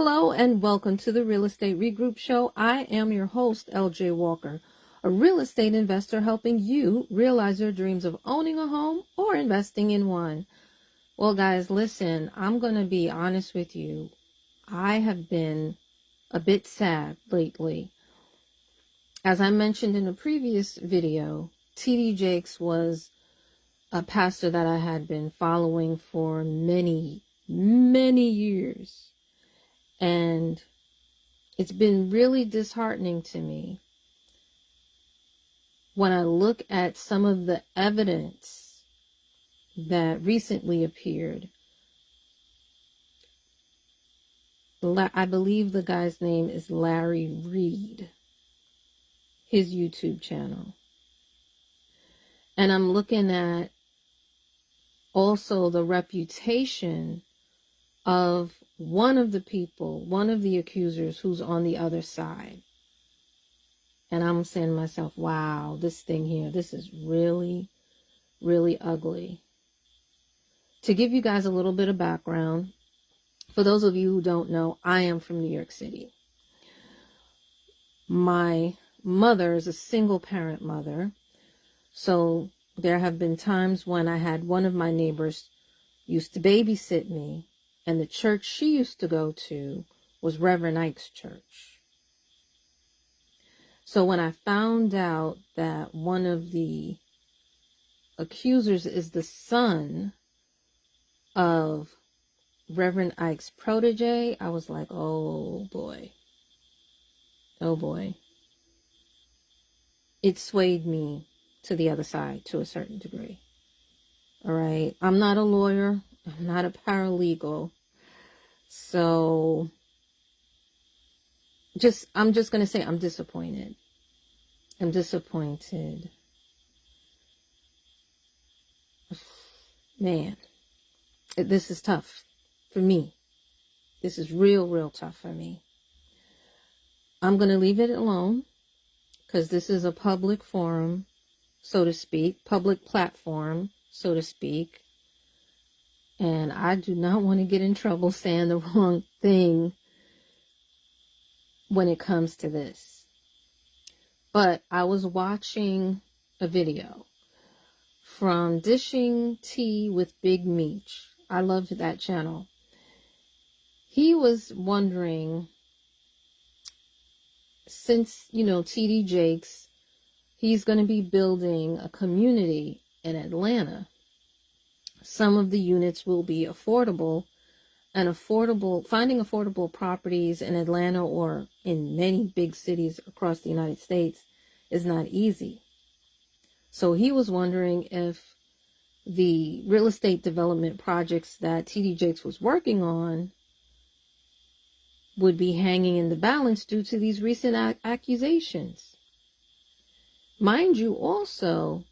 Hello and welcome to the Real Estate Regroup Show. I am your host, LJ Walker, a real estate investor helping you realize your dreams of owning a home or investing in one. Well, guys, listen, I'm going to be honest with you. I have been a bit sad lately. As I mentioned in a previous video, T.D. Jakes was a pastor that I had been following for many years. And it's been really disheartening to me when I look at some of the evidence that recently appeared. I believe the guy's name is Larry Reed, his YouTube channel. And I'm looking at also the reputation of one of the people, one of the accusers who's on the other side. And I'm saying to myself, wow, this thing here, this is really, really ugly. To give you guys a little bit of background, for those of you who don't know, I am from New York City. My mother is a single parent mother. So there have been times when I had one of my neighbors used to babysit me. And the church she used to go to was Reverend Ike's church. So when I found out that one of the accusers is the son of Reverend Ike's protege, I was like, oh boy. Oh boy. It swayed me to the other side to a certain degree. All right. I'm not a lawyer. I'm not a paralegal. So I'm just going to say I'm disappointed. I'm disappointed. Man, this is tough for me. This is real tough for me. I'm going to leave it alone because this is a public forum, so to speak, public platform, so to speak. And I do not want to get in trouble saying the wrong thing when it comes to this. But I was watching a video from Dishing Tea with Big Meech. I loved that channel. He was wondering, since, T.D. Jakes, he's going to be building a community in Atlanta. Some of the units will be affordable, and finding affordable properties in Atlanta or in many big cities across the United States is not easy. So he was wondering if the real estate development projects that T.D. Jakes was working on would be hanging in the balance due to these recent accusations. Mind you, also,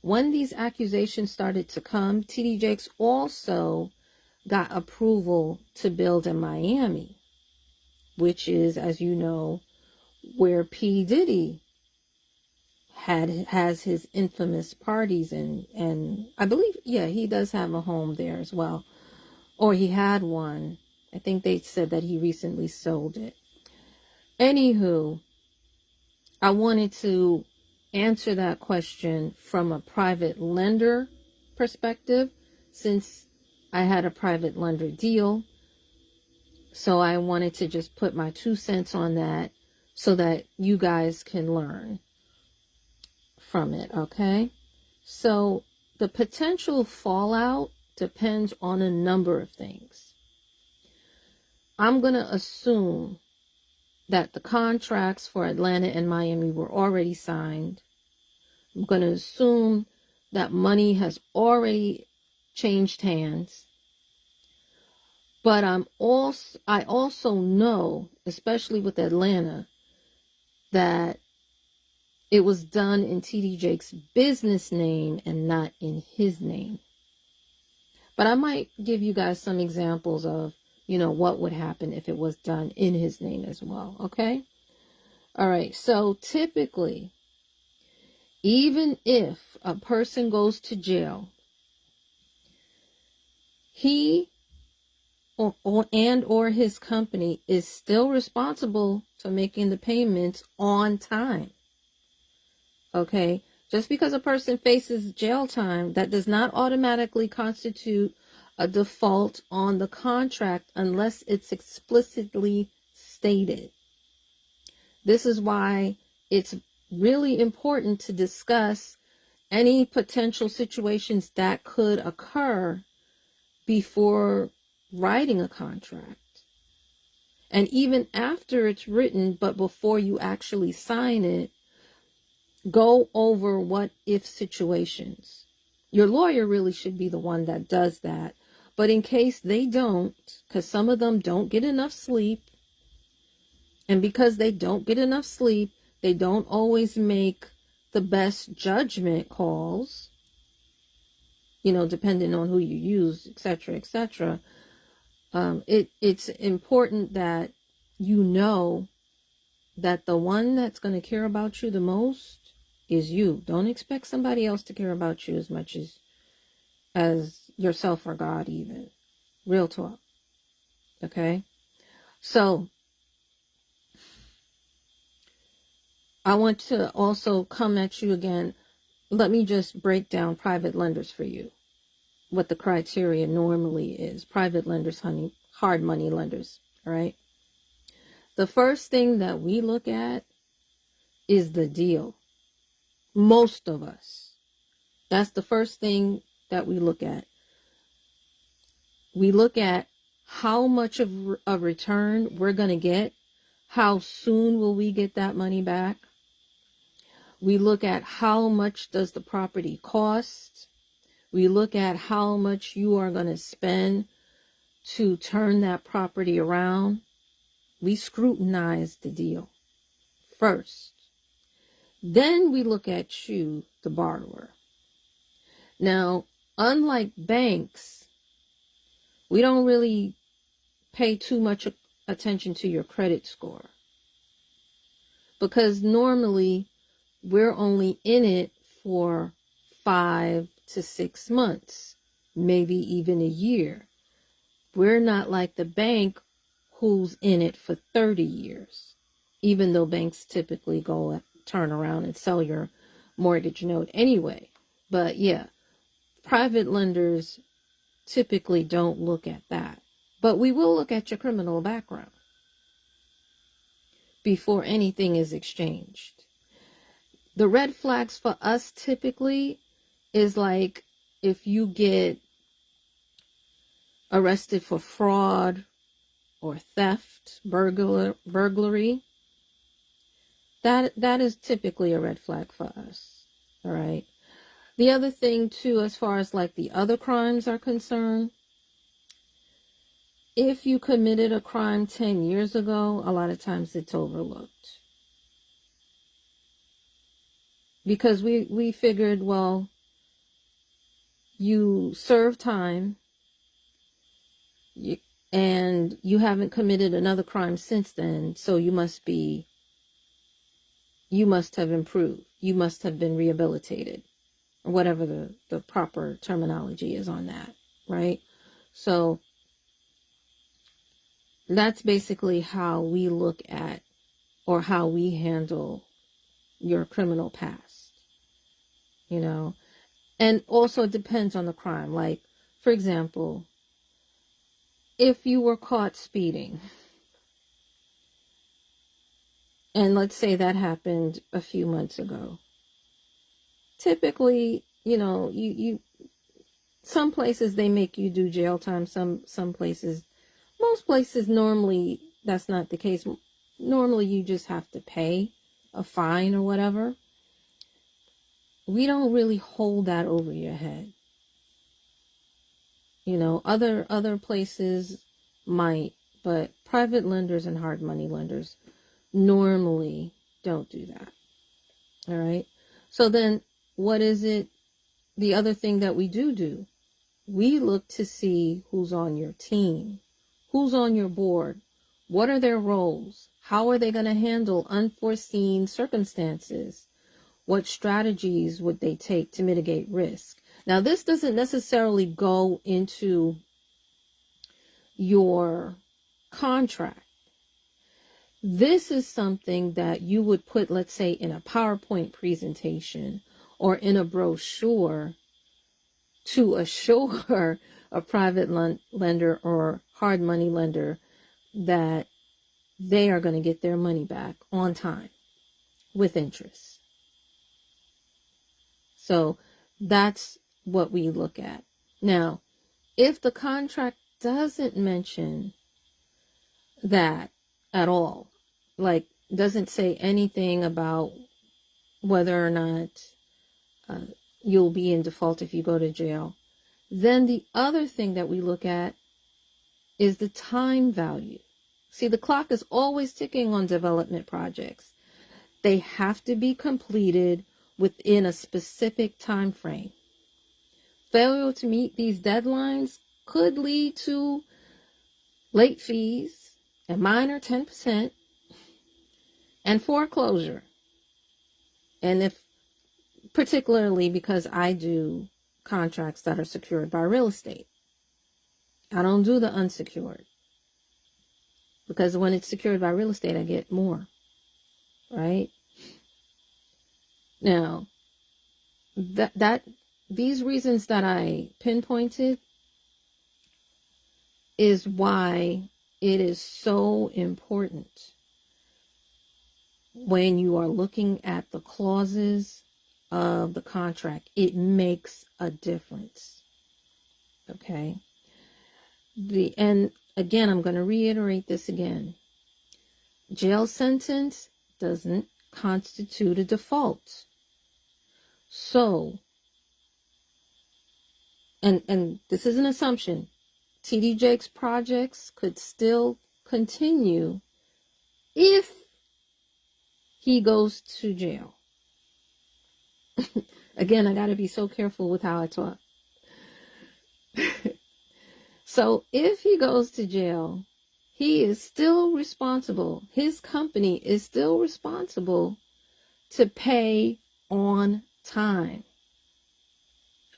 when these accusations started to come, T.D. Jakes also got approval to build in Miami, which is, as you know, where P. Diddy has his infamous parties, and I believe, he does have a home there as well. Or he had one. I think they said that he recently sold it. Anywho, I wanted to answer that question from a private lender perspective, since I had a private lender deal. So I wanted to just put my 2 cents on that so that you guys can learn from it, okay? So the potential fallout depends on a number of things. I'm going to assume that the contracts for Atlanta and Miami were already signed. I'm going to assume that money has already changed hands. But I also know, especially with Atlanta, that it was done in T.D. Jakes' business name and not in his name. But I might give you guys some examples of, what would happen if it was done in his name as well, okay? All right, so typically, even if a person goes to jail, he or his company is still responsible for making the payments on time. Okay? Just because a person faces jail time, that does not automatically constitute a default on the contract unless it's explicitly stated. This is why it's really important to discuss any potential situations that could occur before writing a contract. And even after it's written, but before you actually sign it, go over what if situations. Your lawyer really should be the one that does that. But in case they don't, because some of them don't get enough sleep, and because they don't get enough sleep, they don't always make the best judgment calls, depending on who you use, etc., etc. It's important that you know that the one that's going to care about you the most is you. Don't expect somebody else to care about you as much as yourself or God even. Real talk. Okay? So, I want to also come at you again. Let me just break down private lenders for you. What the criteria normally is. Private lenders, honey, hard money lenders. All right? The first thing that we look at is the deal. Most of us. That's the first thing that we look at. We look at how much of a return we're going to get. How soon will we get that money back? We look at how much does the property cost. We look at how much you are going to spend to turn that property around. We scrutinize the deal first. Then we look at you, the borrower. Now, unlike banks, we don't really pay too much attention to your credit score. Because normally we're only in it for 5 to 6 months, maybe even a year. We're not like the bank who's in it for 30 years, even though banks typically turn around and sell your mortgage note anyway. But yeah, private lenders typically don't look at that. But we will look at your criminal background before anything is exchanged. The red flags for us typically is like if you get arrested for fraud or theft, burglary, that is typically a red flag for us. All right. The other thing too, as far as like the other crimes are concerned, if you committed a crime 10 years ago, a lot of times it's overlooked. Because we figured, well, you serve time and you haven't committed another crime since then, so you must have improved. You must have been rehabilitated, or whatever the proper terminology is on that, right? So that's basically how we look at or how we handle your criminal past, And also it depends on the crime. Like, for example, if you were caught speeding, and let's say that happened a few months ago, typically, you some places they make you do jail time, some places, most places normally that's not the case. Normally you just have to pay a fine or whatever. We don't really hold that over your head. Other places might, but private lenders and hard money lenders normally don't do that. All right. So then what is it? The other thing that we do, we look to see who's on your team, who's on your board, what are their roles, how are they going to handle unforeseen circumstances, what strategies would they take to mitigate risk. Now, this doesn't necessarily go into your contract. This is something that you would put, let's say, in a PowerPoint presentation or in a brochure to assure a private lender or hard money lender that they are going to get their money back on time with interest. So that's what we look at. Now, if the contract doesn't mention that at all, like doesn't say anything about whether or not you'll be in default if you go to jail, then the other thing that we look at is the time value. See, the clock is always ticking on development projects. They have to be completed within a specific time frame. Failure to meet these deadlines could lead to late fees, a minor 10%, and foreclosure. And if, particularly because I do contracts that are secured by real estate, I don't do the unsecured, because when it's secured by real estate, I get more, right? Now, these reasons that I pinpointed is why it is so important when you are looking at the clauses of the contract. It makes a difference. Okay. And again, I'm going to reiterate this again. Jail sentence doesn't constitute a default. So, and this is an assumption, TD Jakes projects could still continue if he goes to jail. Again, I got to be so careful with how I talk. So if he goes to jail, he is still responsible. His company is still responsible to pay on time.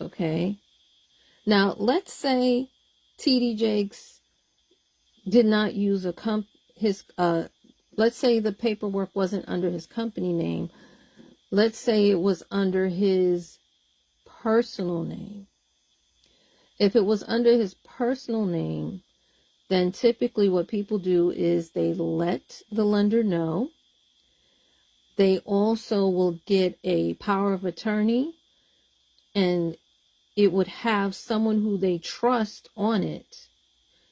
Okay. Now, let's say TD Jakes did not use let's say the paperwork wasn't under his company name. Let's say it was under his personal name. If it was under his personal name, then typically what people do is they let the lender know. They also will get a power of attorney, and it would have someone who they trust on it.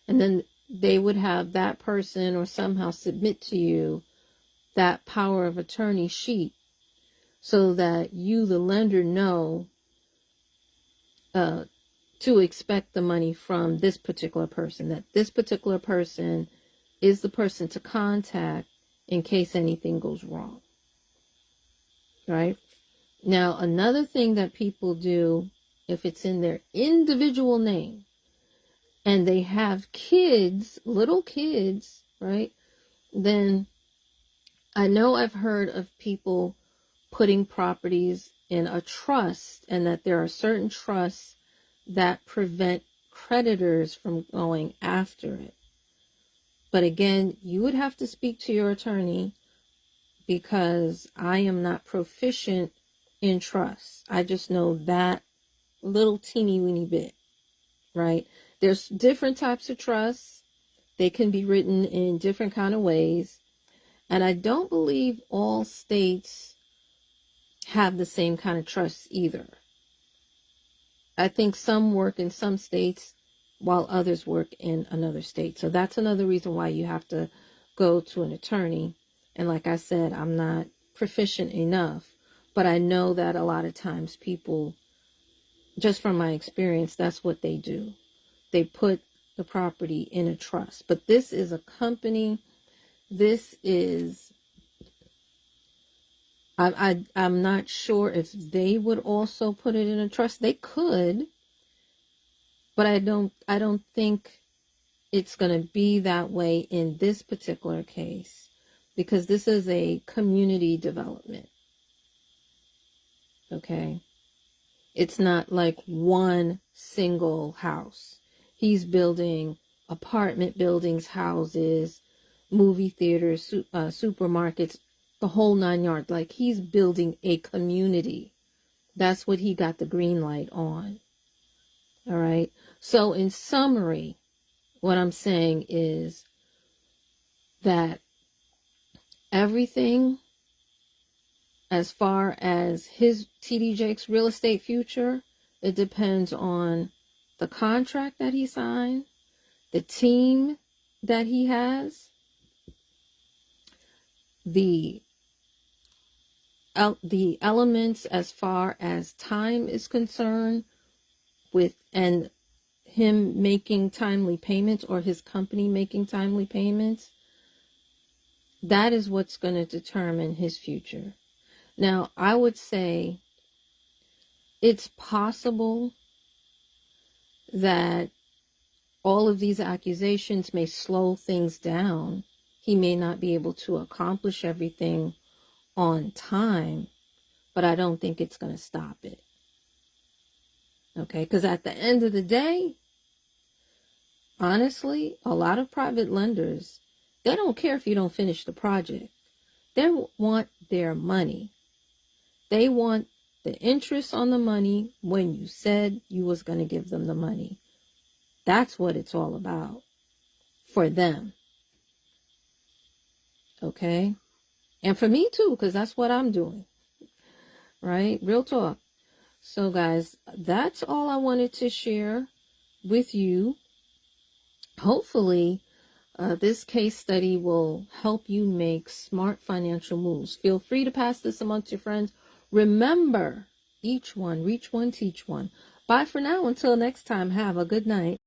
And then they would have that person or somehow submit to you that power of attorney sheet so that you, the lender, know to expect the money from this particular person, that this particular person is the person to contact in case anything goes wrong. Right? Now, another thing that people do, if it's in their individual name and they have kids, little kids, right? Then I know I've heard of people putting properties in a trust, and that there are certain trusts that prevent creditors from going after it. But again, you would have to speak to your attorney, because I am not proficient in trusts. I just know that little teeny weeny bit, right? There's different types of trusts. They can be written in different kind of ways. And I don't believe all states have the same kind of trusts either. I think some work in some states while others work in another state. So that's another reason why you have to go to an attorney. And like I said, I'm not proficient enough, but I know that a lot of times people, just from my experience, that's what they do. They put the property in a trust. But this is a company. This is, I'm not sure if they would also put it in a trust. They could, but I don't think it's going to be that way in this particular case, because this is a community development. Okay. It's not like one single house. He's building apartment buildings, houses, movie theaters, supermarkets, the whole 9 yards. Like, he's building a community. That's what he got the green light on. All right. So in summary, what I'm saying is that everything as far as his TD Jakes real estate future, it depends on the contract that he signed, the team that he has, the elements as far as time is concerned, with and him making timely payments, or his company making timely payments. That is what's going to determine his future. Now, I would say it's possible that all of these accusations may slow things down. He may not be able to accomplish everything on time, but I don't think it's going to stop it. Okay, because at the end of the day, honestly, a lot of private lenders, they don't care if you don't finish the project. They want their money. They want the interest on the money when you said you was going to give them the money. That's what it's all about for them. Okay? And for me too, because that's what I'm doing. Right? Real talk. So guys, that's all I wanted to share with you. Hopefully, this case study will help you make smart financial moves. Feel free to pass this amongst your friends. Remember, each one, reach one, teach one. Bye for now. Until next time, have a good night.